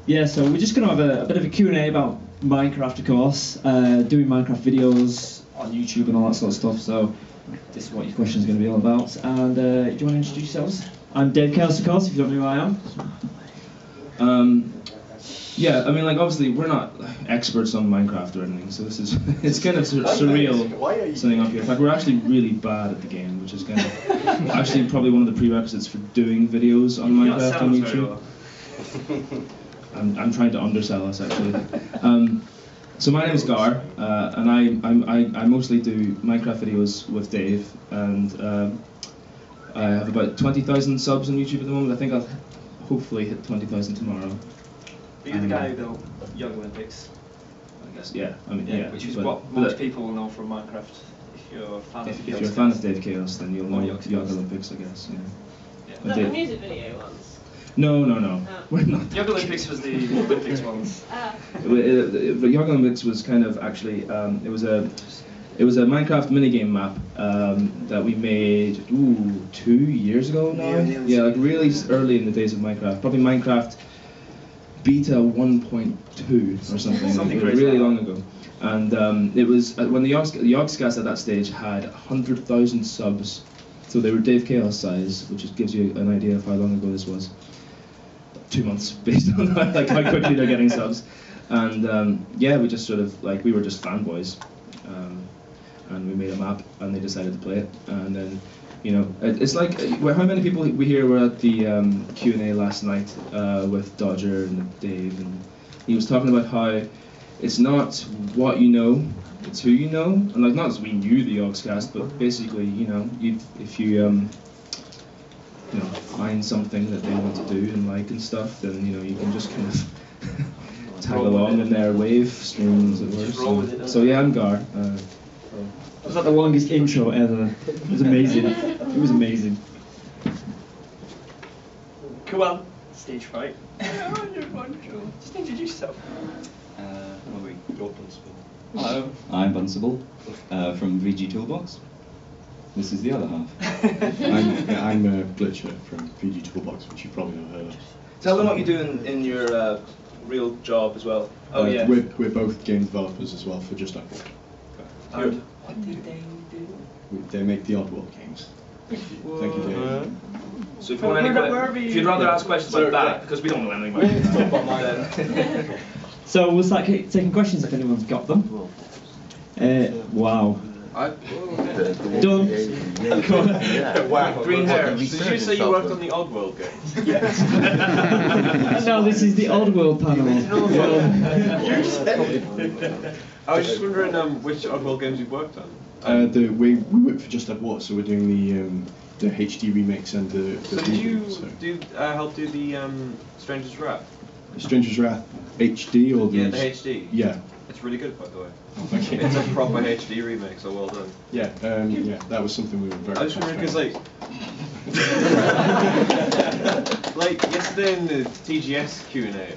Yeah, so we're just going to have a bit of a Q&A about Minecraft, of course, doing Minecraft videos on YouTube and all that sort of stuff, so this is what your question is going to be all about. And do you want to introduce yourselves? I'm DaveChaos, of course, if you don't know who I am. Yeah, I mean, like, obviously, we're not experts on Minecraft or anything, so this is, it's kind of surreal sitting up here. In fact, we're actually really bad at the game, which is kind of, actually probably one of the prerequisites for doing videos on Minecraft on YouTube. I'm trying to undersell us, actually. So my name is Gar, and I mostly do Minecraft videos with Dave, and I have about 20,000 subs on YouTube at the moment. I think I'll hopefully hit 20,000 tomorrow. But you're the guy who built Young Olympics. I guess, yeah. I mean, yeah. Which is what most people will know from Minecraft. If you're a fan of if you're a fan of DaveChaos, then you'll know Young Olympics, I guess. Yeah. Is that the music video ones? No. Oh. We're not. Young Olympics was the Olympics ones. The Young Olympics was kind of actually it was a Minecraft minigame map that we made 2 years ago now. Yeah, like really early in the days of Minecraft. Probably Minecraft Beta 1.2 or something. Really long ago. And it was when the Yogscast at that stage had 100,000 subs. So they were DaveChaos size, which just gives you an idea of how long ago this was. 2 months, based on that, like how quickly they're getting subs. And yeah, we just sort of, like, we were just fanboys. And we made a map, and they decided to play it. And then, you know, it's like, how many people we here were at the Q&A last night with Dodger and Dave, and he was talking about how it's not what you know, it's who you know. And like, not as we knew the Yogscast, but basically, you know, if you you know, find something that they want to do and like and stuff, then, you know, you can just kind of tag along in their wave stream, as it were. So yeah, I'm Gar. Was that the longest intro ever? It was amazing. It was amazing. Come on, stage fright. Just introduce yourself. Hello, I'm Bunsible from VG Toolbox. This is the other half. I'm Glitcher from VG Toolbox, which you've probably not heard of. Tell them what you do in your real job as well. Oh yeah. We're both game developers as well for Just Upwork. And What do they do? They make the Oddworld games. Thank you, Dave. so if you want if you'd rather ask questions about that, because we don't know anything about that. So we'll start taking questions if anyone's got them. Wow. Done. Wow. Green hair. Did you say you worked on the Oddworld games? Yes. No, this is the Oddworld panel. I was just wondering which Oddworld games you've worked on. We work for Just Upwork, so we're doing the HD remakes and the. So did you help do the Stranger's Wrath? Stranger's Wrath HD or the? Yeah, the HD. Yeah. It's really good, by the way. Oh, thank you. It's a proper HD remake, so well done. Yeah, yeah, that was something we were very. I was wondering because like yesterday in the TGS Q&A,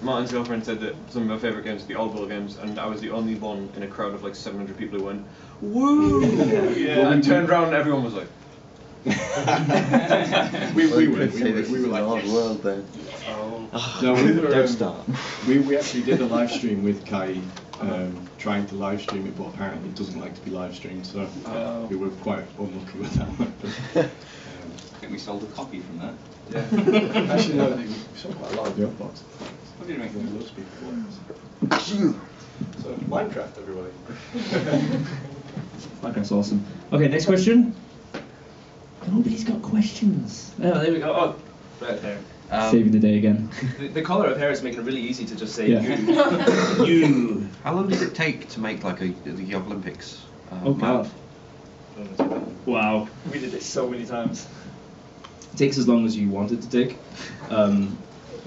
Martin's girlfriend said that some of her favourite games are the Oddworld games, and I was the only one in a crowd of like 700 people who went, woo! Yeah, and turned around and everyone was like. we were like, Oddworld then. No, we were, don't start. We actually did a live stream with Kai, trying to live stream it, but apparently it doesn't like to be live streamed, so we were quite unlucky with that one. But, I think we sold a copy from that. yeah. Actually, no, we sold quite a lot of the Xbox. What did you make? Those people. So Minecraft, everybody. Minecraft's awesome. Okay, next question. Nobody's got questions. Oh, there we go. Oh, right there. Saving the day again. The colour of hair is making it really easy to just say Yeah. you. How long does it take to make like the Olympics? Oh god. Wow. We did it so many times. It takes as long as you want it to take.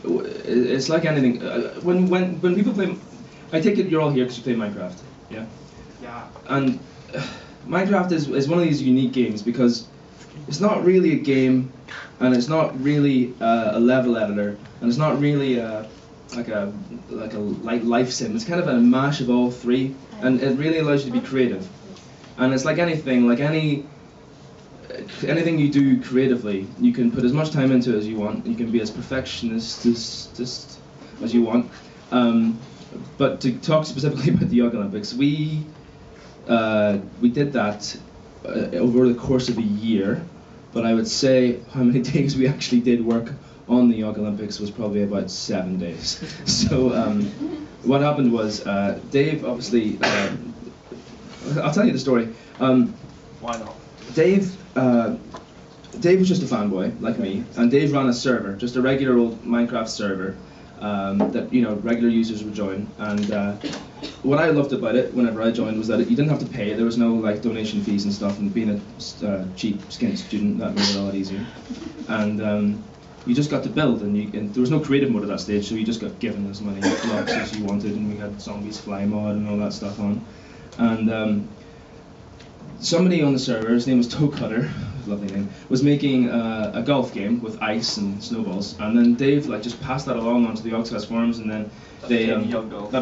It's like anything. When people play, I take it you're all here because you play Minecraft. Yeah. Yeah. And Minecraft is one of these unique games because it's not really a game, and it's not really a level editor, and it's not really like a life sim. It's kind of a mash of all three, and it really allows you to be creative. And it's like anything, like any anything you do creatively, you can put as much time into it as you want. You can be as perfectionist as you want. But to talk specifically about the Young Olympics, we did that over the course of a year. But I would say how many days we actually did work on the Young Olympics was probably about 7 days. So what happened was Dave obviously. I'll tell you the story. Why not? Dave was just a fanboy like me, and Dave ran a server, just a regular old Minecraft server that regular users would join. And what I loved about it whenever I joined was that you didn't have to pay. There was no like donation fees and stuff. And being a cheap skint student, that made it a lot easier. And you just got to build, and there was no creative mode at that stage, so you just got given as many blocks as you wanted, and we had zombies fly mod and all that stuff on. And somebody on the server, his name was Toe Cutter, lovely name, was making a golf game with ice and snowballs, and then Dave like just passed that along onto the Yogscast forums, and then that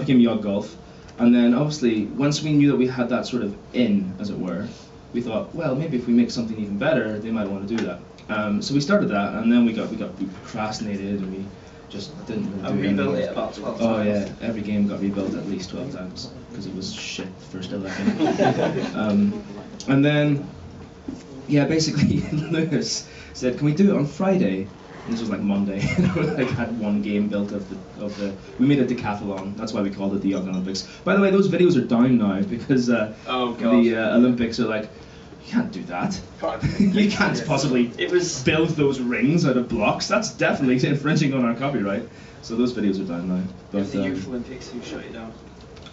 became Yog Golf. And then obviously once we knew that we had that sort of in, as it were, we thought, well, maybe if we make something even better, they might want to do that. So we started that, and then we procrastinated, and we just didn't really do anything. Rebuilt it about 12 times. Oh yeah, every game got rebuilt at least 12 times because it was shit the first 11. And then, yeah, basically Lewis said, "Can we do it on Friday?" And this was like Monday. We like had one game built of the. We made a decathlon. That's why we called it the Young Olympics. By the way, those videos are down now because the Olympics are like. You can't do that. You can't possibly build those rings out of blocks. That's definitely infringing on our copyright. So those videos are down now. But It was the Youth Olympics who shut it down.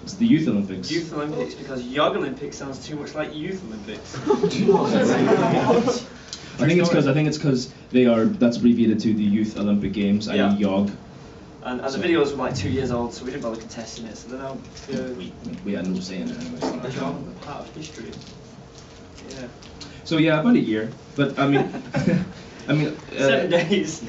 It's the Youth Olympics. Youth Olympics, because Young Olympics sounds too much like Youth Olympics. I think it's because that's abbreviated to the Youth Olympic Games, i.e. YOG. And the videos were like 2 years old, so we didn't bother contesting it. So they're now We had no say in it anyway. part of history. Yeah. So yeah, about a year. But I mean, 7 days.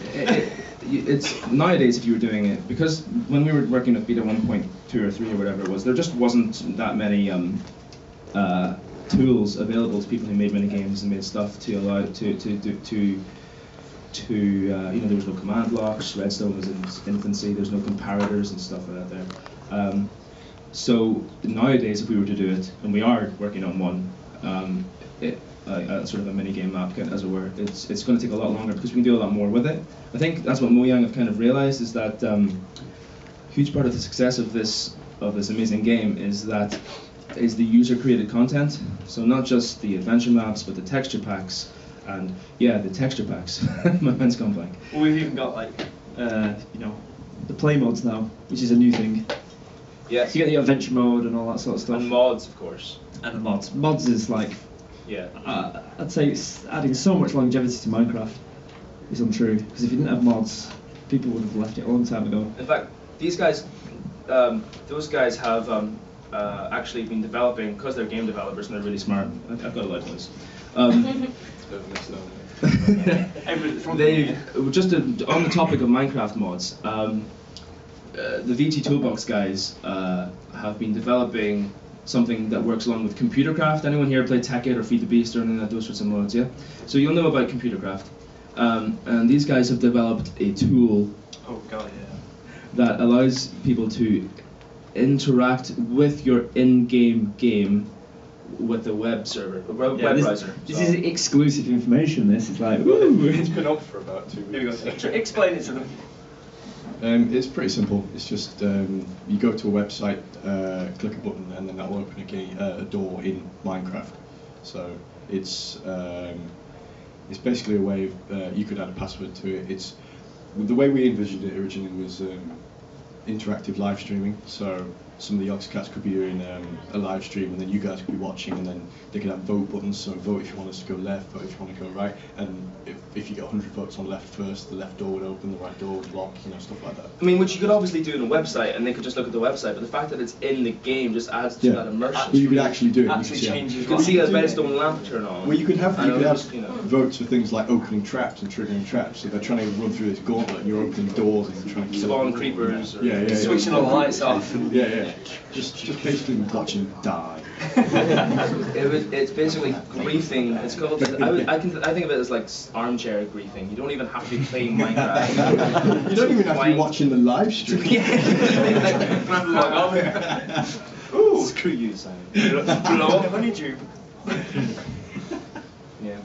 It's nowadays if you were doing it, because when we were working with beta 1.2 or 3 or whatever it was, there just wasn't that many tools available to people who made mini games and made stuff to allow there was no command blocks. Redstone was in its infancy. There's no comparators and stuff like that there. So nowadays, if we were to do it, and we are working on one. Sort of a mini game map, as it were. It's going to take a lot longer because we can do a lot more with it. I think that's what Mojang have kind of realized, is that huge part of the success of this amazing game is the user created content. So not just the adventure maps, but the texture packs, and yeah, the texture packs. My mind's gone blank. Well, we've even got like the play mods now, which is a new thing. Yes. So you get the adventure mode and all that sort of stuff. And mods, of course. And mods. Mods is like, yeah. I'd say it's adding so much longevity to Minecraft. It's untrue, because if you didn't have mods, people would have left it a long time ago. In fact, these guys, those guys have actually been developing, because they're game developers and they're really smart. I've got a loud voice. They just on the topic of Minecraft mods. The VG Toolbox guys have been developing something that works along with Computercraft. Anyone here play Tekkit or Feed the Beast or anything like those sorts of mods? Yeah. So you'll know about Computercraft, and these guys have developed a tool. Oh god, yeah. That allows people to interact with your in-game game with the web server, web browser. This is exclusive information. This is like, woo. It's been up for about 2 weeks. Here we go. Explain it to them. It's pretty simple. It's just you go to a website, click a button, and then that will open a door in Minecraft. So it's basically a way of you could add a password to it. It's the way we envisioned it originally was interactive live streaming. So some of the Yogscats could be doing a live stream, and then you guys could be watching, and then they could have vote buttons. So vote if you want us to go left, vote if you want to go right. And if you get 100 votes on left first, the left door would open, the right door would lock, stuff like that. I mean, which you could obviously do on a website, and they could just look at the website. But the fact that it's in the game just adds to that immersion. Well, you could actually do it. Actually changes. You can see a redstone lamp turn on. Well, you could have votes for things like opening traps and triggering traps. So they're trying to run through this gauntlet, and you're opening doors and you're trying to spawn creepers. Yeah. Switching all the lights off. Yeah. Just basically watching them die. It's basically griefing. It's called. I think of it as like armchair griefing. You don't even have to be playing Minecraft. You don't even have to be watching the live stream. Ooh, screw you, Simon. Blow up on YouTube. Yeah.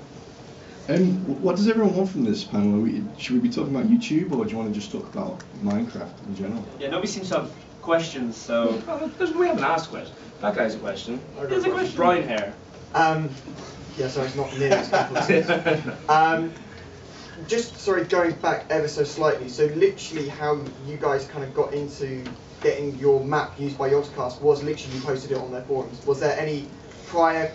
What does everyone want from this panel? Should we be talking about YouTube, or do you want to just talk about Minecraft in general? Yeah, nobody seems to have questions, so. We haven't asked questions. That guy's a question. There's a question. Brown hair. Yeah, sorry, it's not near as complicated. Just, sorry, going back ever so slightly, so literally how you guys kind of got into getting your map used by Yogscast was literally you posted it on their forums. Was there any prior,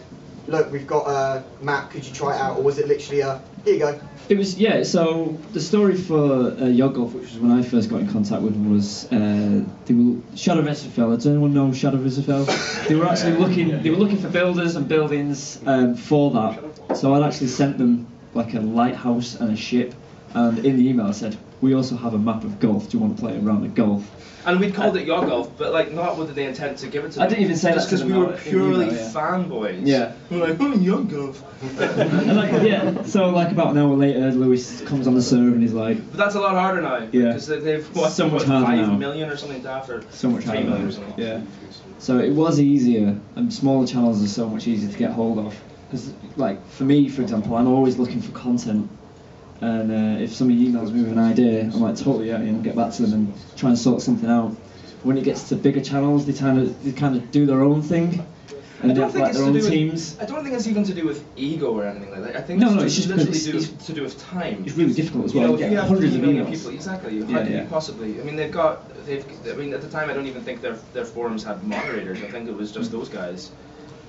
look, we've got a map, could you try it out, or was it literally a, here you go? It was, yeah, so the story for Yogolf, which was when I first got in contact with them, was Shadow of Isafel. Does anyone know Shadow of Isafel? They were actually looking for builders and buildings for that. So I'd actually sent them like a lighthouse and a ship, and in the email I said, we also have a map of golf, do you want to play a round of golf? And we'd called it Yogolf, but like not with the intent to give it to them. I didn't even say just that because we were purely fanboys. Yeah. We were like, oh, Yogolf. And like, yeah, so like about an hour later, Lewis comes on the server and he's like... But that's a lot harder now. Yeah. Because they've So much harder 5 now. million or something after. So much 3 harder million now. or something. Yeah. So it was easier, and smaller channels are so much easier to get hold of. Because, like, for me, for example, I'm always looking for content. And if somebody emails me with an idea, I'm like, totally, yeah, get back to them and try and sort something out. When it gets to bigger channels, they kind of do their own thing, and they have like their own teams. I don't think it's even to do with ego or anything like that. I think it's just literally it's to do with time. It's really difficult as well. You know, You if get you have hundreds 3 of million emails. people, exactly. How could you possibly? I mean, I mean, at the time, I don't even think their forums had moderators. I think it was just those guys.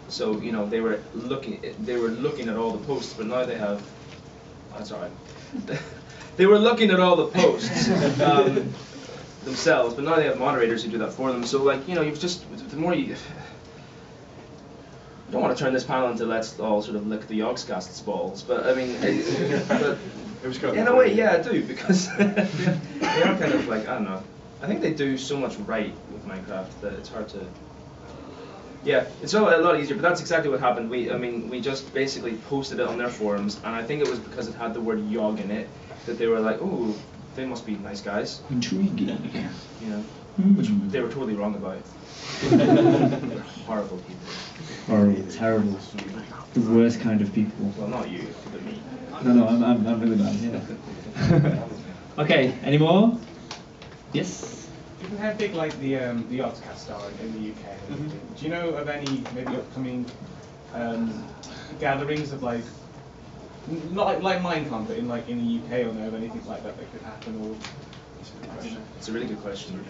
So you know, they were looking at all the posts, but now they have. That's alright. They were looking at all the posts themselves, but now they have moderators who do that for them. So like, you know, you've just the more you. I don't want to turn this panel into let's all sort of lick the Yogscast's balls, but I mean, but in a way, yeah, I do, because they are kind of like, I don't know. I think they do so much right with Minecraft that it's hard to. Yeah, it's a lot easier, but that's exactly what happened. We just basically posted it on their forums, and I think it was because it had the word Yog in it that they were like, ooh, they must be nice guys. Intriguing. You know, which they were totally wrong about. They're horrible people. Horrible, terrible, the worst kind of people. Well, not you, but me. No, I'm really bad. Yeah. Okay, any more? Yes. Given how big like the Yogscast are in the UK, do you know of any maybe upcoming gatherings of like not like Minecon, but in the UK, or know of anything like that could happen? Or It's a really good question.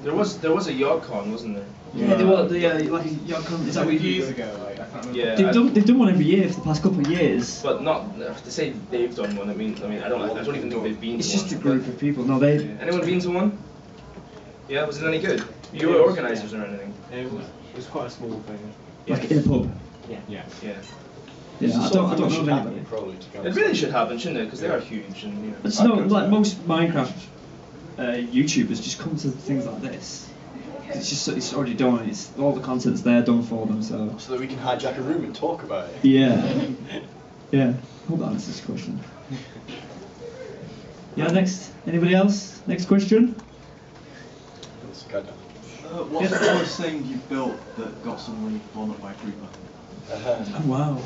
There was a Yogcon, wasn't there? Yeah, they were like a Yogcon. Is that what years ago? Like, I can't remember. Yeah, they've done one every year for the past couple of years. but not to say they've done one. I mean, I don't even think they've been. It's to just a one, group of people. No, they. Anyone been to one? Yeah, was it any good? You were organisers or anything? It was quite a small thing. Like in a pub. Yeah. Yeah. Yeah, I don't know of anybody. It really should happen, shouldn't it? Because they are huge, and you know. It's no, like most Minecraft YouTubers just come to things like this. It's already done. It's all the content's there, done for them. So that we can hijack a room and talk about it. yeah, yeah. Hope that answers this question. Yeah. Next. Anybody else? Next question. What's the first thing you built that got suddenly blown up by a creeper? Oh wow.